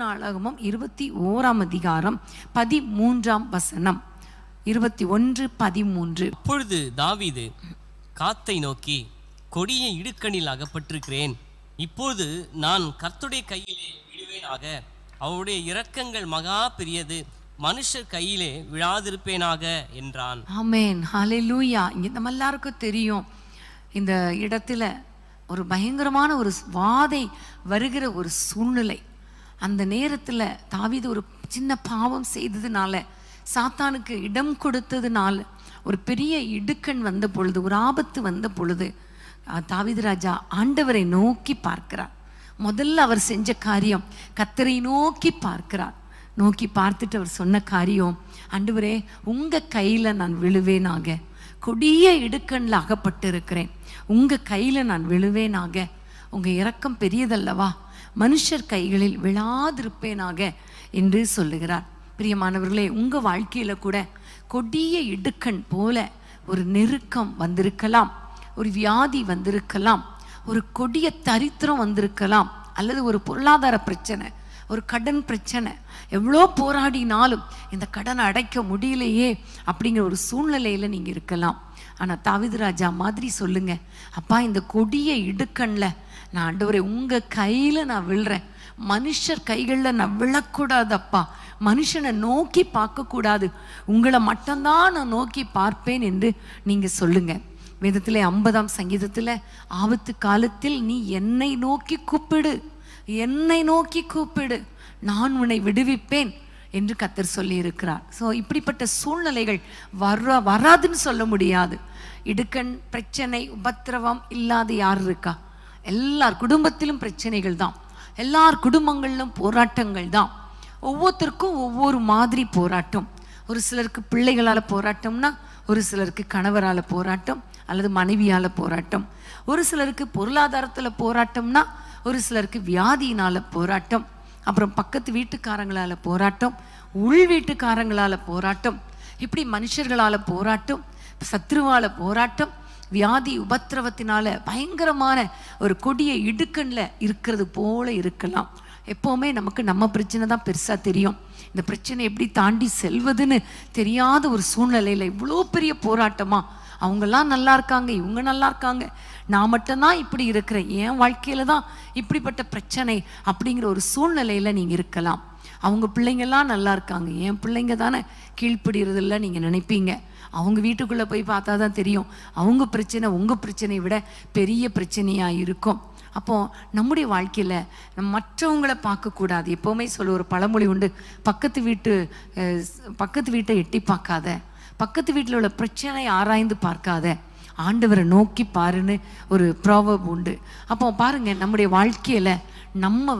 நாளாகமம் 21 அதிகாரம் 13 21:13. அப்பொழுது தாவீது காத்தை நோக்கி, கொடிய இடுக்கணில் அகப்பட்டிருக்கிறேன், இப்பொழுது நான் கர்த்தருடைய கையிலே விழுவேனாக, அவருடைய இரக்கங்கள் மகா பெரியது, மனுஷர் கையிலே விழாதிருப்பேனாக என்றான். ஆமென், ஹல்லேலூயா. இங்க நம்ம எல்லாருக்கும் தெரியும், இந்த இடத்துல ஒரு பயங்கரமான ஒரு வாதை வருகிற ஒரு சூழ்நிலை. அந்த நேரத்துல தாவீது ஒரு சின்ன பாவம் செய்ததுனால, சாத்தானுக்கு இடம் கொடுத்ததுனால, ஒரு பெரிய இடுக்கண் வந்த பொழுது, ஒரு ஆபத்து வந்த பொழுது, தாவீது ராஜா ஆண்டவரை நோக்கி பார்க்கிறார். முதல்ல அவர் செஞ்ச காரியம், கர்த்தரை நோக்கி பார்க்கிறார். நோக்கி பார்த்துட்டு அவர் சொன்ன காரியம், ஆண்டவரே உங்க கையில நான் விழுவேனாக, கொடிய இடுக்கண்ல அகப்பட்டு இருக்கிறேன், உங்க கையில நான் விழுவேனாக, உங்க இரக்கம் பெரியதல்லவா, மனுஷர் கைகளில் விழாதிருப்பேனாக என்று சொல்லுகிறார். பிரியமானவர்களே, உங்க வாழ்க்கையில கூட கொடிய இடுக்கண் போல ஒரு நெருக்கம் வந்திருக்கலாம், ஒரு வியாதி வந்திருக்கலாம், ஒரு கொடிய தரித்திரம் வந்திருக்கலாம், அல்லது ஒரு பொருளாதார பிரச்சனை, ஒரு கடன் பிரச்சனை. எவ்வளோ போராடினாலும் இந்த கடனை அடைக்க முடியலையே அப்படிங்கிற ஒரு சூழ்நிலையில நீங்க இருக்கலாம். ஆனா தாவீது ராஜா மாதிரி சொல்லுங்க, அப்பா இந்த கொடிய இடுக்கண்ல நான் ஆண்டவரே உங்க கையில நான் விழுறேன், மனுஷர் கைகள்ல நான் விழக்கூடாது அப்பா, மனுஷனை நோக்கி பார்க்க கூடாது, உங்களை மட்டும்தான் நான் நோக்கி பார்ப்பேன் என்று நீங்க சொல்லுங்க. வேதத்திலே 50ஆம் சங்கீதத்துல, ஆபத்து காலத்தில் நீ என்னை நோக்கி கூப்பிடு, என்னை நோக்கி கூப்பிடு, நான் உன்னை விடுவிப்பேன் என்று கர்த்தர் சொல்லி இருக்கிறார். ஸோ இப்படிப்பட்ட சூழ்நிலைகள் வராதுன்னு சொல்ல முடியாது. இடுக்கண், பிரச்சனை, உபத்திரவம் இல்லாத யார் இருக்கா? எல்லார் குடும்பத்திலும் பிரச்சனைகள் தான், எல்லார் குடும்பங்களிலும் போராட்டங்கள் தான். ஒவ்வொருத்தருக்கும் ஒவ்வொரு மாதிரி போராட்டம். ஒரு சிலருக்கு பிள்ளைகளால போராட்டம்னா, ஒரு சிலருக்கு கணவரால போராட்டம் அல்லது மனைவியால போராட்டம், ஒரு சிலருக்கு பொருளாதாரத்துல போராட்டம்னா, ஒரு சிலருக்கு வியாதியினால போராட்டம், அப்புறம் பக்கத்து வீட்டுக்காரங்களால போராட்டம், உள் வீட்டுக்காரங்களால போராட்டம், இப்படி மனுஷர்களால போராட்டம், சத்ருவால போராட்டம், வியாதி உபத்திரவத்தினால பயங்கரமான ஒரு கொடிய இடுக்கண்ல இருக்கிறது போல இருக்கலாம். எப்போவுமே நமக்கு நம்ம பிரச்சனை தான் பெருசா தெரியும். இந்த பிரச்சனை எப்படி தாண்டி செல்வதுன்னு தெரியாத ஒரு சூழ்நிலையில இவ்வளோ பெரிய போராட்டமா, அவங்கெல்லாம் நல்லா இருக்காங்க, இவங்க நல்லா இருக்காங்க, நான் மட்டும்தான் இப்படி இருக்கிறேன், என் வாழ்க்கையில தான் இப்படிப்பட்ட பிரச்சனை அப்படிங்கிற ஒரு சூழ்நிலையில நீங்க இருக்கலாம். அவங்க பிள்ளைங்கெல்லாம் நல்லா இருக்காங்க, என் பிள்ளைங்க தானே கீழ்ப்படுறதில்ல நீங்க நினைப்பீங்க. அவங்க வீட்டுக்குள்ள போய் பார்த்தா தான் தெரியும், அவங்க பிரச்சனை உங்க பிரச்சனையை விட பெரிய பிரச்சனையா இருக்கும். அப்போ நம்முடைய வாழ்க்கையில நம்ம மற்றவங்களை பார்க்கக்கூடாது. எப்போவுமே சொல்ல ஒரு பழமொழி உண்டு, பக்கத்து வீட்டை எட்டி பார்க்காத, பக்கத்து வீட்டில் உள்ள பிரச்சனை ஆராய்ந்து பார்க்காத, ஆண்டவரை நோக்கி பாருன்னு ஒரு ப்ராவர்ப் உண்டு. அப்போ பாருங்க, நம்முடைய வாழ்க்கையில நம்ம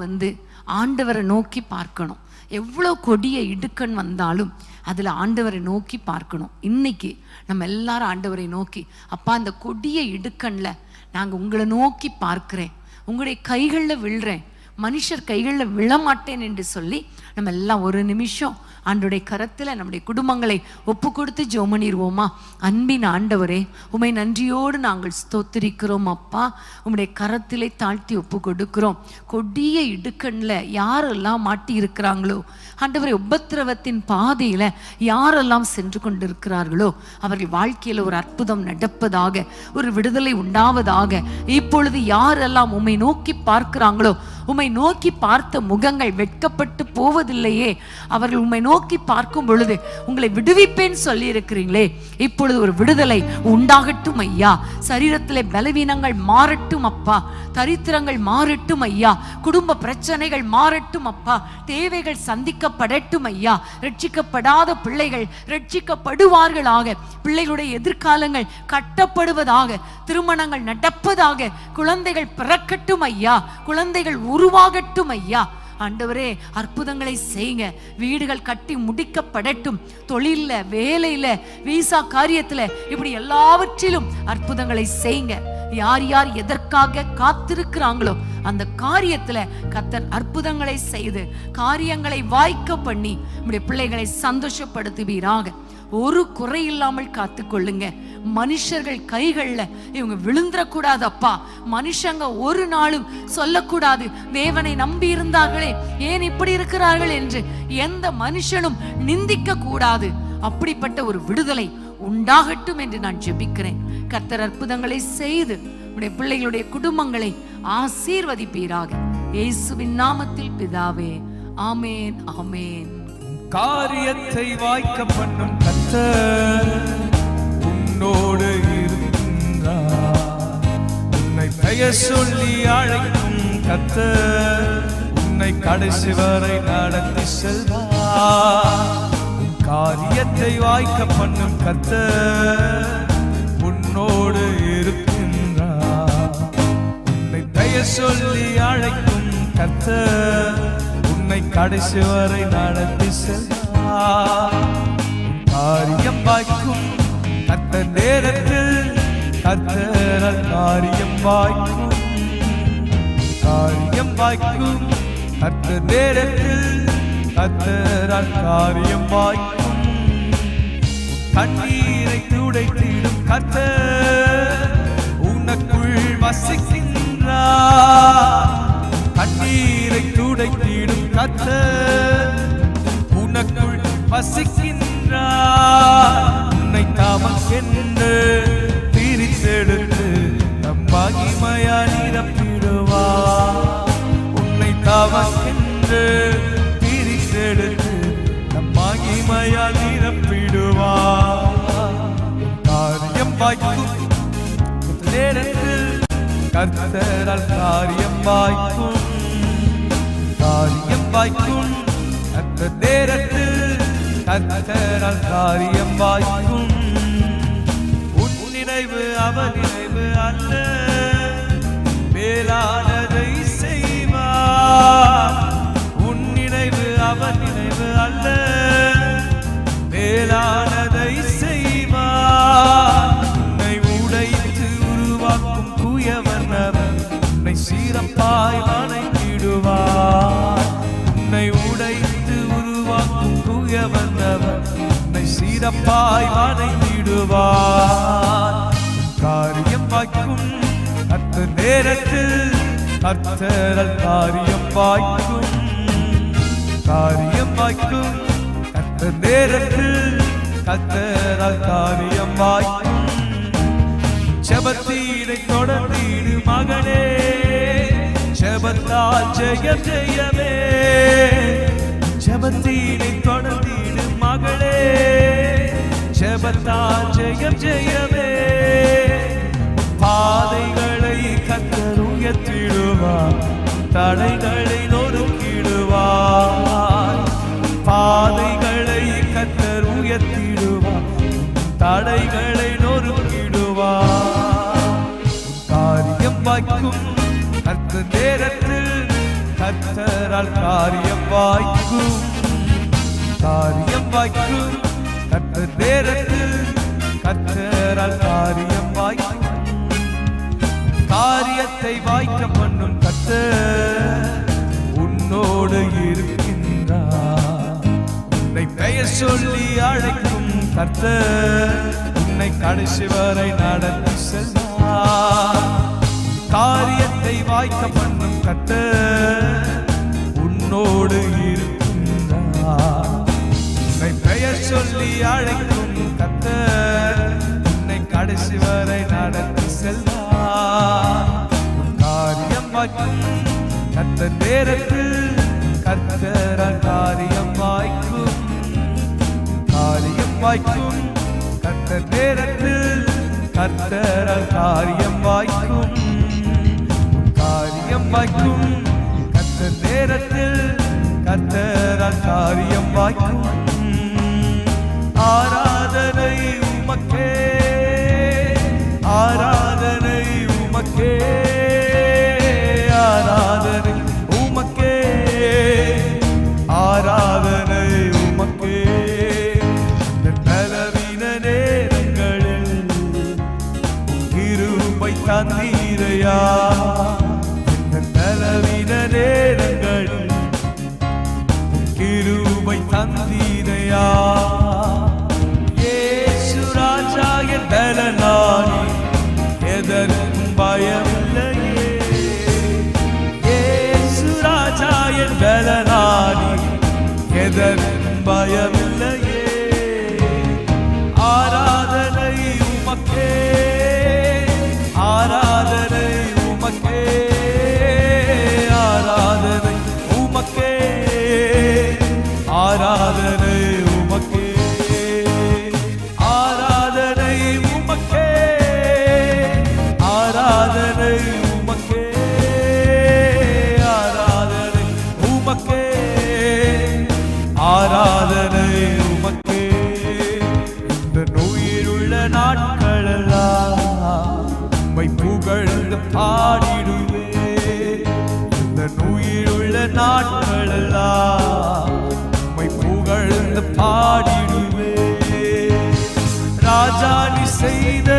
ஆண்டவரை நோக்கி பார்க்கணும். எவ்வளோ கொடிய இடுக்கண் வந்தாலும் அதுல ஆண்டவரை நோக்கி பார்க்கணும். இன்னைக்கு நம்ம எல்லாரும் ஆண்டவரை நோக்கி, அப்பா இந்த கொடிய இடுக்கண்ல நாங்க உங்களை நோக்கி பார்க்கிறேன், உங்களுடைய கைகளில் விழுறேன், மனுஷர் கைகளில் விழமாட்டேன் என்று சொல்லி நம்ம எல்லாம் ஒரு நிமிஷம் ஆண்டவருடைய கரத்துல நம்முடைய குடும்பங்களை ஒப்பு கொடுத்து ஜெபம் பண்ணிடுவோமா? அன்பின் ஆண்டவரே, உம்மை நன்றியோடு நாங்கள் ஸ்தோத்திரிக்கிறோம் அப்பா, உம்முடைய கரத்திலே தாழ்த்தி ஒப்பு கொடுக்கிறோம். கொடிய இடுக்கண்ல யாரெல்லாம் மாட்டி இருக்கிறாங்களோ ஆண்டவரே, உபத்திரவத்தின் பாதையில யாரெல்லாம் சென்று கொண்டிருக்கிறார்களோ அவர்கள் வாழ்க்கையில ஒரு அற்புதம் நடப்பதாக, ஒரு விடுதலை உண்டாவதாக. இப்பொழுது யாரெல்லாம் உம்மை நோக்கி பார்க்கிறாங்களோ, உம்மை நோக்கி பார்த்த முகங்கள் வெட்கப்பட்டு போவதில்லையே, அவர்கள் உம்மை நோக்கி பார்க்கும் பொழுது உங்களை விடுவிப்பேன்னு சொல்லி இருக்கிறீங்களே, இப்பொழுது ஒரு விடுதலை உண்டாகட்டும் ஐயா. சரீரத்திலே பலவீனங்கள் மாறட்டும் அப்பா, தரித்திரங்கள் மாறட்டும் ஐயா, குடும்ப பிரச்சனைகள் மாறட்டும் அப்பா, தேவைகள் சந்திக்கப்படட்டும் ஐயா. ரட்சிக்கப்படாத பிள்ளைகள் ரட்சிக்கப்படுவார்களாக, பிள்ளைகளுடைய எதிர்காலங்கள் கட்டப்படுவதாக, திருமணங்கள் நடப்பதாக, குழந்தைகள் பிறக்கட்டும் ஐயா, குழந்தைகள் உருவாகட்டும் ஐயா. ஆண்டவரே, அற்புதங்களை செய்யுங்க. வீடுகள் கட்டி முடிக்கப்படட்டும், தொழில்ல, வேலையில, வீசா காரியத்துல, இப்படி எல்லாவற்றிலும் அற்புதங்களை செய்யுங்க. யார் யார் எதற்காக காத்திருக்கிறாங்களோ அந்த காரியத்துல கர்த்தர் அற்புதங்களை செய்து காரியங்களை வாய்க்க பண்ணி நம்முடைய பிள்ளைகளை சந்தோஷப்படுத்துவீராக. ஒரு குறை இல்லாமல் காத்துக்கொள்ளுங்க. மனுஷர்கள் கைகள்ல இவங்க விழுந்துடக்கூடாது அப்பா. மனுஷங்க ஒரு நாளும் சொல்லக்கூடாது தேவனை நம்பி இருந்தார்களே ஏன் இப்படி இருக்கிறார்கள் என்று எந்த மனுஷனும் நிந்திக்க கூடாது. அப்படிப்பட்ட ஒரு விடுதலை உண்டாகட்டும் என்று நான் ஜெபிக்கிறேன். கர்த்தர் அற்புதங்களை செய்து உடைய பிள்ளைகளுடைய குடும்பங்களை ஆசீர்வதிப்பீராக. இயேசுவின் நாமத்தில் பிதாவே, ஆமேன் ஆமேன். காரியத்தை வாய்க்க பண்ணும் கர்த்தர் உன்னோடு இருந்தார். உன்னை பெயர் சொல்லி அழைக்கும் கர்த்தர் உன்னை கடைசி வரை நடத்தி செல்வார். காரியத்தை வாய்க்க பண்ணும் கர்த்தர் உன்னோடு இருக்கின்றார். உன்னை பெயர் சொல்லி அழைக்கும் கர்த்தர் உன்னை கடைசி வரை நடத்தி செல்வார். காரியம் வாய்க்கும் கர்த்தர் நேரத்தில் கர்த்தரால் காரியம் வாய்க்கும். காரியம் வாய்க்கும் கர்த்தர் நேரத்தில் கர்த்தரால் காரியம் வாய்க்கும். கண்ணீரை துடைத்திடும் கர்த்தர் உனக்குள் வசிக்கின்றார். கண்ணீரை துடைத்திடும் கர்த்தர் உனக்குள் வசிக்கின்றார். உன்னை தமக்கென்று பிரித்தெடுத்து நம் மகிமையால் நிரப்பிடுவார். உன்னை தமக்கென்று பிரித்தெடுத்து நம் மகிமையால் நிரப்பிடுவார். காரியம் வாய்க்கும் நேரத்தில் கர்த்தரால் காரியம் வாய்க்கும். காரியம் வாய்க்கும் அந்த நேரத்தில் கர்த்தரால் காரியம் வாய்க்கும். உன் நினைவு அவன் நினைவு அல்ல, மேலானதை செய்வார். உன் நினைவு அவன் நினைவு அல்ல, மேலானதை செய்வார். உன்னை உடைத்து உருவாக்கும் குயவன் அவர், உன்னை சீரப்பாய் வணங்கிடுவார். உன்னை உடைத்து உருவாக்கும் குயவன் அவர், உன்னை சீரப்பாய் வணங்கிடுவார். காரியம் வாய்க்கும் அந்த நேரத்தில் கர்த்தரால் காரியம் வாய்க்கும். காரியம் வாய்க்கும் அந்த நேரத்தில் கர்த்தரால் காரியம் வாய்க்கும். ஜெபத்தீனை தொடர்ந்தீடு மகனே, ஜெபத்தால் ஜெயம் ஜெயமே. ஜெபத்தீனை தொடர்ந்தீடு மகளே, ஜெபத்தால் ஜெயம் ஜெயமே. பாதைகளை கர்த்தர் உயர்த்திடுவார், தடைகளை நொறுக்கிடுவார். பாதைகளை கர்த்தர் உயர்த்திடுவார், தடைகளை நொறுக்கிடுவார். காரியம் வாய்க்கும் அந்த நேரத்தில் கர்த்தரால் காரியம் வாய்க்கும். காரியம் வாய்க்கும் அந்த நேரத்தில் கர்த்தரால் காரியம் வாய்க்கும். காரியத்தை வாய்க்க பண்ணும் கர்த்தர் உன்னோடு இருக்கின்றார். உன்னை பெயர் சொல்லி அழைக்கும் கர்த்தர் உன்னை கடைசி வரை நடத்தி செல்வார். காரியத்தை வாய்க்க பண்ணும் கர்த்தர் உன்னோடு இருக்கின்றார். உன்னை பெயர் சொல்லி அழைக்கும் கர்த்தர் உன்னை கடைசி வரை நடத்தி செல்வார். காரியம் வாய்க்கும் கர்த்தர் நேரத்தில் கர்த்தரால் காரியம் வாய்க்கும். காரியம் வாய்க்கும் கர்த்தர் நேரத்தில் கர்த்தரால் காரியம் வாய்க்கும். காரியம் வாய்க்கும் கர்த்தர் நேரத்தில் கர்த்தரால் காரியம் வாய்க்கும். ஆராதனை உமக்கே, ஆராதனை உமக்கே, ஆராதனை உமக்கே, ஆராதனை உமக்கே. பலவீன நேரங்களில் கிருபை தந்தீரையா. பலவீன நேரங்களில் கிருபை தந்தீரையா. இயேசு ராஜா என் பலன் நாட்களெல்லாம் உம்மை புகழ்ந்து பாடிடுவே. இந்த உயிருள்ள நாட்களெல்லாம் உம்மை புகழ்ந்து பாடிடுவே. ராஜா நீ செய்த